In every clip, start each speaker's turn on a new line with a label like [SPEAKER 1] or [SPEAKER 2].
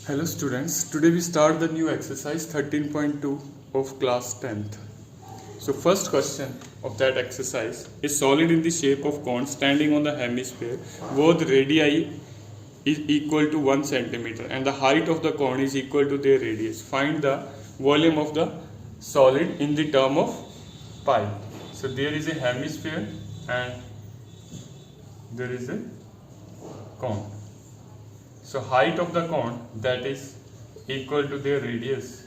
[SPEAKER 1] Hello students, today we start the new exercise 13.2 of class 10th. So first question of that exercise is solid in the shape of cone standing on the hemisphere. Both radii is equal to 1 centimeter and the height of the cone is equal to their radius. Find the volume of the solid in the term of pi. So there is a hemisphere and there is a cone. So height of the cone, that is equal to their radius,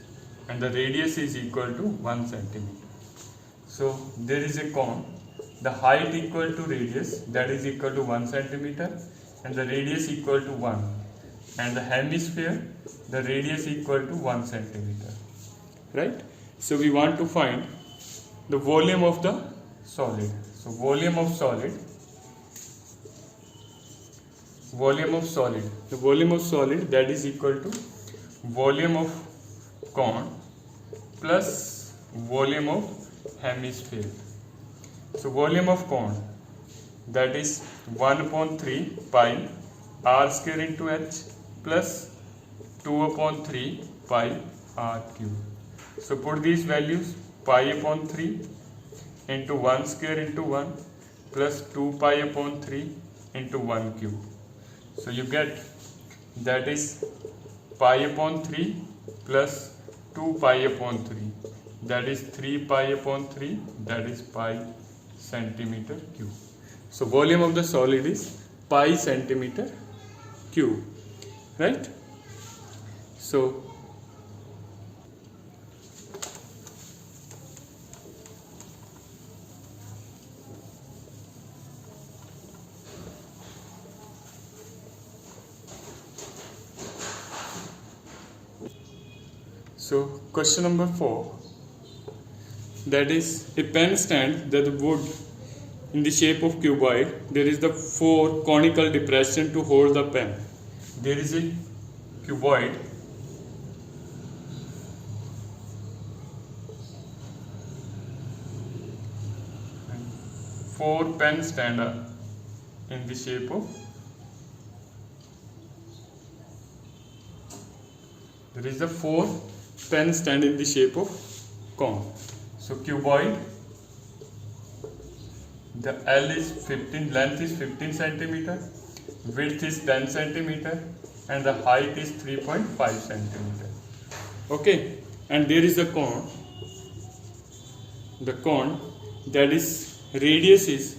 [SPEAKER 1] and the radius is equal to 1 centimeter. So there is a cone, the height equal to radius, that is equal to 1 centimeter, and the radius equal to 1, and the hemisphere, the radius equal to 1 centimeter, right? So we want to find the volume of the solid. So volume of solid, the volume of solid, that is equal to volume of cone plus volume of hemisphere. So volume of cone, that is 1 upon 3 pi r square into h plus 2 upon 3 pi r cube. So put these values, pi upon 3 into 1 square into 1 plus 2 pi upon 3 into 1 cube. So you get, that is pi upon 3 plus 2 pi upon 3, that is 3 pi upon 3, that is pi centimeter cube. So volume of the solid is pi centimeter cube, right? So question number 4, that is a pen stand that the wood in the shape of cuboid, there is the 4 conical depression to hold the pen. There is a cuboid and 4 pen stand in the shape of, there is the 4 pen stand in the shape of cone. So cuboid, the L is 15, length is 15 centimeter, width is 10 centimeter, and the height is 3.5 centimeter. Okay, and there is a cone. The cone, that is radius is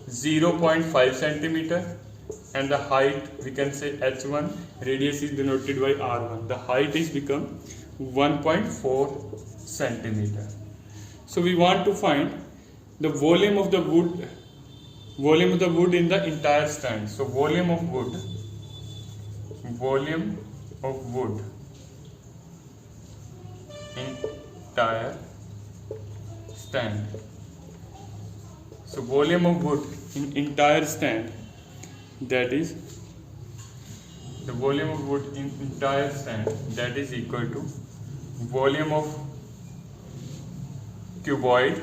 [SPEAKER 1] 0.5 centimeter, and the height, we can say h1, radius is denoted by r1. The height is become 1.4 centimeter. So we want to find the volume of the wood in the entire stand. So volume of wood entire stand. So volume of wood in entire stand, that is the volume of wood in entire stand, that is equal to volume of cuboid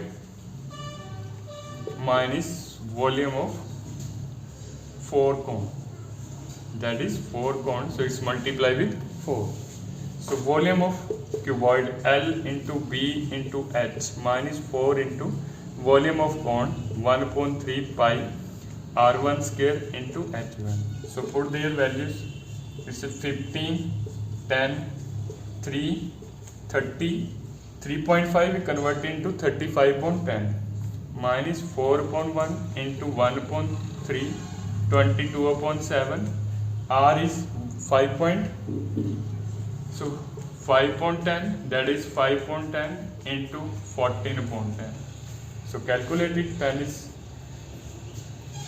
[SPEAKER 1] minus volume of 4 cone, that is 4 cone, so it's multiplied with 4. So volume of cuboid L into B into H minus 4 into volume of cone 1 upon 3 pi r1 square into h1. So put their values, it's a 15, 10, 3, 30, 3.5 we convert into 35 upon 10 minus 4 upon 1 into 1 upon 3, 22 upon 7, r is 5 point, so 5 upon 10, that is 5 upon 10 into 14 upon 10. So calculate it, 10 is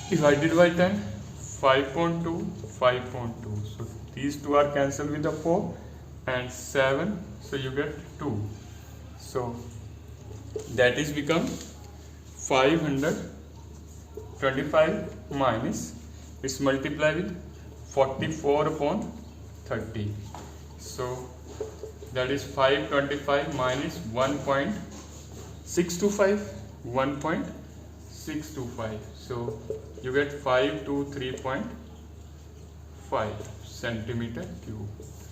[SPEAKER 1] divided by 10, 5.2, 5.2. So these two are cancelled with the 4 and 7. So you get 2. So that is become 525 minus, it's multiplied with 44 upon 30. So that is 525 minus 1.625, 1.625. So you get 5 to 3.5. centimeter cube.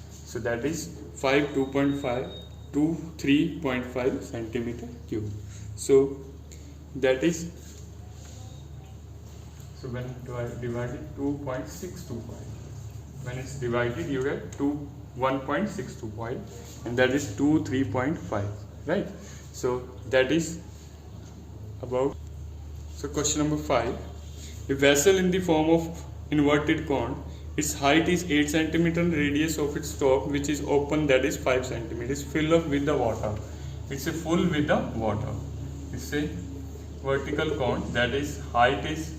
[SPEAKER 1] So that is 2.5 to 3.5 centimeter cube. So that is, so when divided 2.625, when it's divided you get 1.625, and that is 3.5, right? So that is about. So question number 5, a vessel in the form of inverted cone, its height is 8 cm and radius of its top, which is open, that is 5 cm, is filled up with the water. It's a full with the water. It's a vertical cone, that is height is,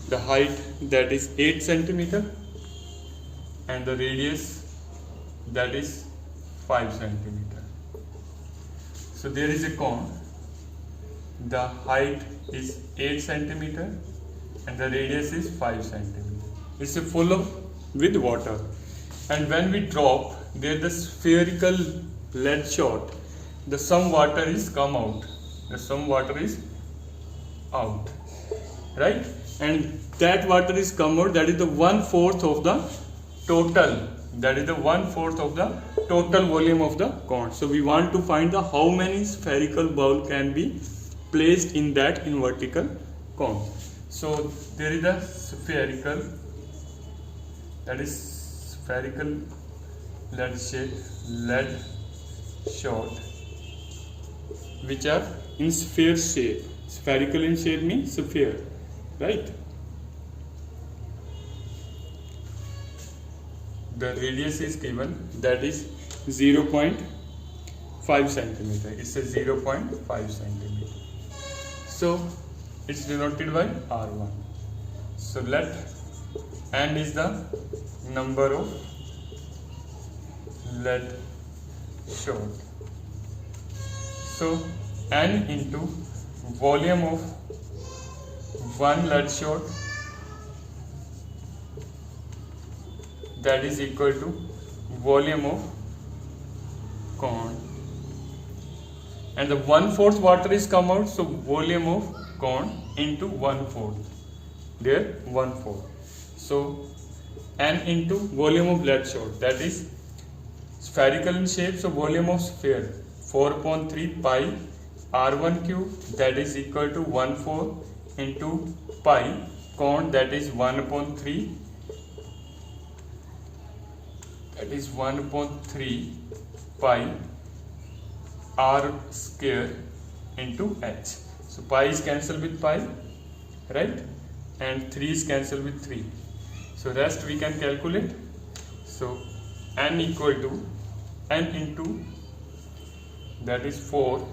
[SPEAKER 1] the height that is 8 cm and the radius that is 5 cm. So there is a cone, the height is 8 cm and the radius is 5 cm. It's a full of with water, and when we drop there the spherical lead shot, the some water is come out, the some water is out, right? And that water is come out, that is the 1/4 of the total, that is the 1/4 of the total volume of the cone. So we want to find the how many spherical bowl can be placed in that invertical cone. So there is a spherical, that is spherical lead shot, which are in sphere shape. Spherical in shape means sphere, right? The radius is given, that is 0.5 centimeter. It's a 0.5 centimeter. So it's denoted by R1. So let N is the number of lead shot. So N into volume of one lead shot, that is equal to volume of cone, and the 1/4 water is come out, so volume of cone into 1/4, there 1/4. So N into volume of lead shot, that is spherical in shape, so volume of sphere 4/3 pi R1 cube, that is equal to 1/4 into pi cone, that is 1/3, that is 1/3 pi R square into H. So pi is cancelled with pi, right? And 3 is cancelled with 3. So rest we can calculate. So N equal to N into, that is 4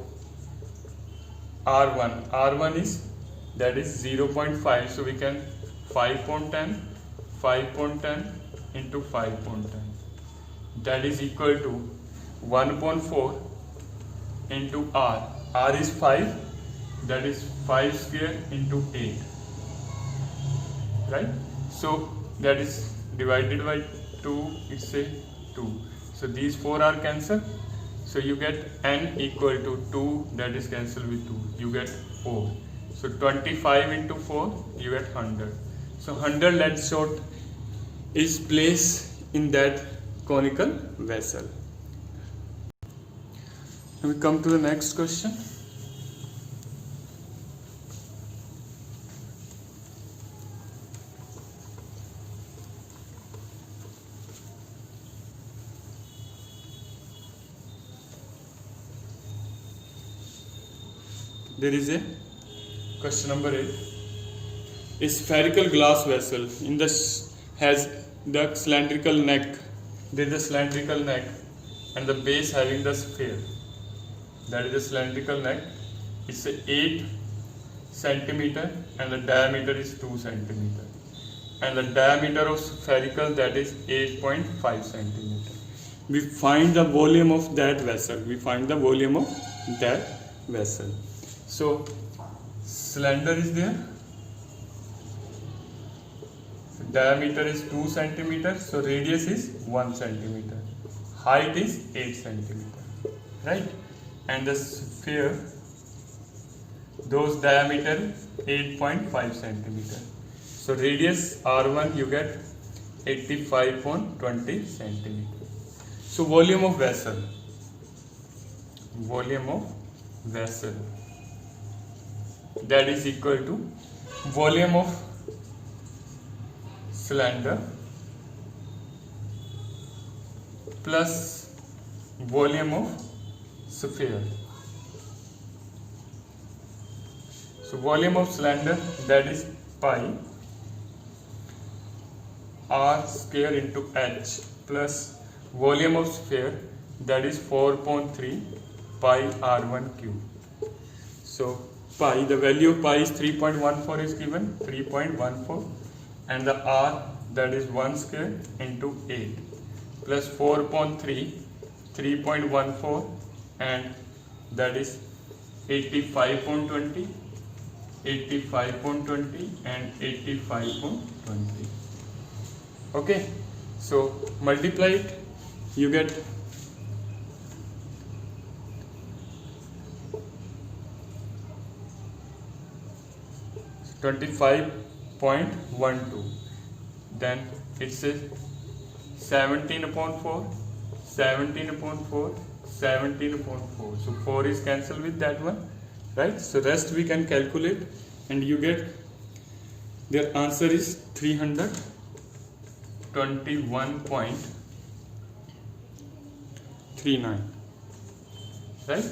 [SPEAKER 1] R1. R1 is, that is 0.5. So we can 5.10 into 5.10. That is equal to 1/4 into R. R is 5, that is 5 square into 8, right? So that is divided by 2, it's a 2. So these 4 are cancelled. So you get N equal to 2, that is cancelled with 2. You get 4. So 25 into 4, you get 100. So 100 lead shot is placed in that conical vessel. Now we come to the next question. There is a question number 8. A spherical glass vessel in the has the cylindrical neck. There is a cylindrical neck and the base having the sphere. That is the cylindrical neck. It's a 8 centimeter and the diameter is 2 centimeter. And the diameter of spherical, that is 8.5 centimeter. We find the volume of that vessel. We find the volume of that vessel. So cylinder is there, diameter is 2 centimeter, so radius is 1 centimeter, height is 8 centimeter, right? And the sphere, those diameter 8.5 centimeter. So radius R1 you get 85.20 centimeter. So volume of vessel that is equal to volume of cylinder plus volume of sphere. So volume of cylinder, that is pi r square into h, plus volume of sphere, that is 4.3 pi r1 cube. So pi, the value of pi is 3.14 is given, 3.14, and the r, that is 1 square into 8, plus 4.3, 3.14, and that is 85.20, 85.20 and 85.20. Okay, so multiply it, you get 25.12. Then it says 17/4, 17/4, 17/4. So 4 is cancelled with that one, right? So rest we can calculate, and you get their answer is 321.39, right?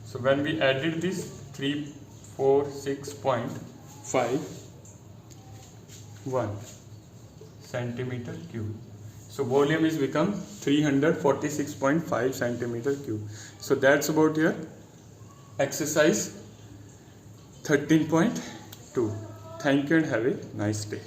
[SPEAKER 1] So when we added this 346.51 centimeter cube, so volume is become 346.5 centimeter cube. So that's about your exercise 13.2. Thank you and have a nice day.